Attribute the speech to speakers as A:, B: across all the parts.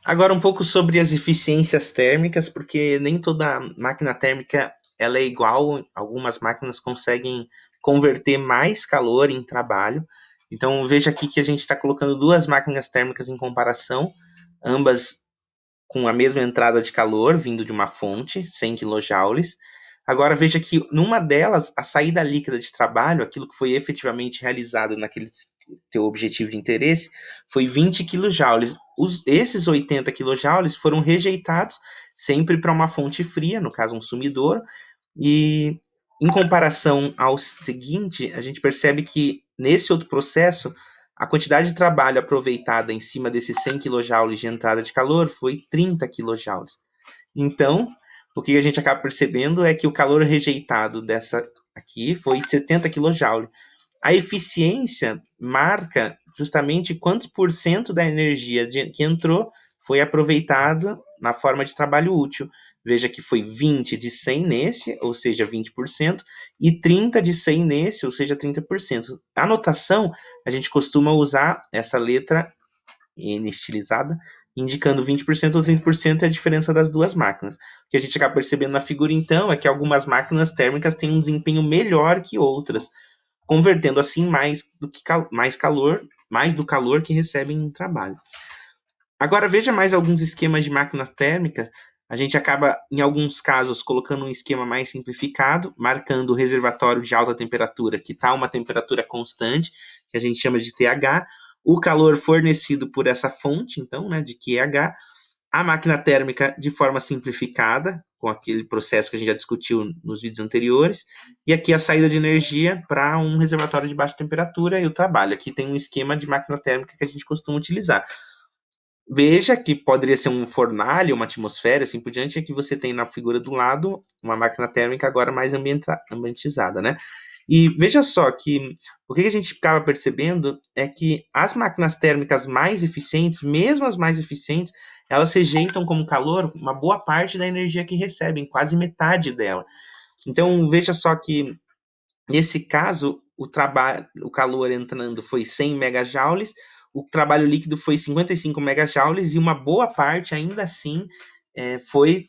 A: Agora um pouco sobre as eficiências térmicas, porque nem toda máquina térmica ela é igual. Algumas máquinas conseguem converter mais calor em trabalho. Então veja aqui que a gente está colocando duas máquinas térmicas em comparação, ambas com a mesma entrada de calor vindo de uma fonte, 100 quilojoules. Agora veja que numa delas, a saída líquida de trabalho, aquilo que foi efetivamente realizado naquele teu objetivo de interesse, foi 20 quilojoules. Esses 80 quilojoules foram rejeitados sempre para uma fonte fria, no caso um sumidor, e em comparação ao seguinte, a gente percebe que nesse outro processo, a quantidade de trabalho aproveitada em cima desses 100 kJ de entrada de calor foi 30 kJ. Então, o que a gente acaba percebendo é que o calor rejeitado dessa aqui foi 70 kJ. A eficiência marca justamente quantos por cento da energia que entrou foi aproveitada na forma de trabalho útil. Veja que foi 20 de 100 nesse, ou seja, 20%, e 30 de 100 nesse, ou seja, 30%. A notação, a gente costuma usar essa letra N estilizada, indicando 20% ou 30% é a diferença das duas máquinas. O que a gente acaba percebendo na figura, então, é que algumas máquinas térmicas têm um desempenho melhor que outras, convertendo assim mais do calor que recebem em trabalho. Agora veja mais alguns esquemas de máquina térmica. A gente acaba, em alguns casos, colocando um esquema mais simplificado, marcando o reservatório de alta temperatura, que está a uma temperatura constante, que a gente chama de TH, o calor fornecido por essa fonte, então, né, de QH, a máquina térmica de forma simplificada, com aquele processo que a gente já discutiu nos vídeos anteriores, e aqui a saída de energia para um reservatório de baixa temperatura e o trabalho. Aqui tem um esquema de máquina térmica que a gente costuma utilizar. Veja que poderia ser um fornalho, uma atmosfera, assim por diante, é que você tem na figura do lado uma máquina térmica agora mais ambientizada, né? E veja só que o que a gente acaba percebendo é que as máquinas térmicas mais eficientes, mesmo as mais eficientes, elas rejeitam como calor uma boa parte da energia que recebem, quase metade dela. Então veja só que nesse caso o calor entrando foi 100 megajoules, o trabalho líquido foi 55 megajoules e uma boa parte ainda assim foi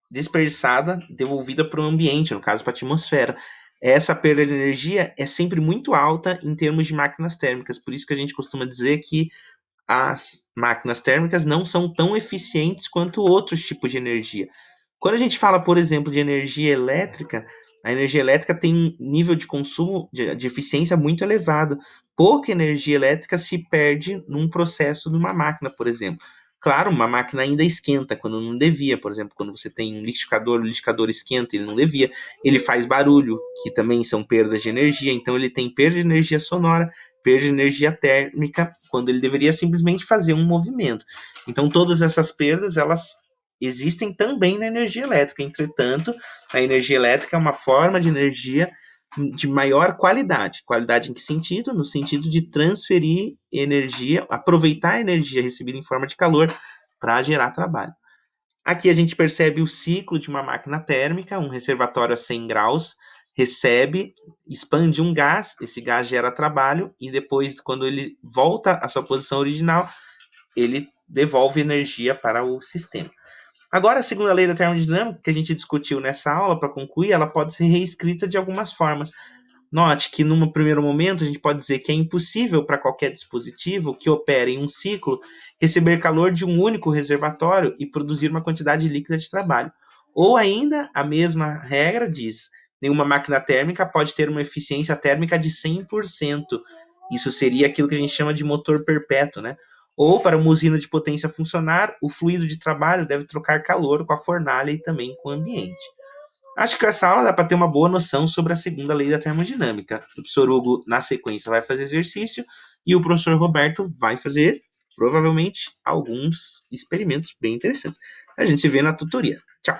A: dispersada, devolvida para o ambiente, no caso para a atmosfera. Essa perda de energia é sempre muito alta em termos de máquinas térmicas, por isso que a gente costuma dizer que as máquinas térmicas não são tão eficientes quanto outros tipos de energia. Quando a gente fala, por exemplo, de energia elétrica, a energia elétrica tem um nível de consumo de eficiência muito elevado. Pouca energia elétrica se perde num processo de uma máquina, por exemplo. Claro, uma máquina ainda esquenta quando não devia, por exemplo, quando você tem um liquidificador, o liquidificador esquenta, ele não devia, ele faz barulho, que também são perdas de energia, então ele tem perda de energia sonora, perda de energia térmica, quando ele deveria simplesmente fazer um movimento. Então, todas essas perdas, elas existem também na energia elétrica. Entretanto, a energia elétrica é uma forma de energia de maior qualidade. Qualidade em que sentido? No sentido de transferir energia, aproveitar a energia recebida em forma de calor para gerar trabalho. Aqui a gente percebe o ciclo de uma máquina térmica, um reservatório a 100 graus, recebe, expande um gás, esse gás gera trabalho e depois, quando ele volta à sua posição original, ele devolve energia para o sistema. Agora, a segunda lei da termodinâmica, que a gente discutiu nessa aula, para concluir, ela pode ser reescrita de algumas formas. Note que, num primeiro momento, a gente pode dizer que é impossível para qualquer dispositivo que opere em um ciclo receber calor de um único reservatório e produzir uma quantidade líquida de trabalho. Ou ainda, a mesma regra diz: nenhuma máquina térmica pode ter uma eficiência térmica de 100%. Isso seria aquilo que a gente chama de motor perpétuo, né? Ou, para uma usina de potência funcionar, o fluido de trabalho deve trocar calor com a fornalha e também com o ambiente. Acho que essa aula dá para ter uma boa noção sobre a segunda lei da termodinâmica. O professor Hugo, na sequência, vai fazer exercício e o professor Roberto vai fazer, provavelmente, alguns experimentos bem interessantes. A gente se vê na tutoria. Tchau!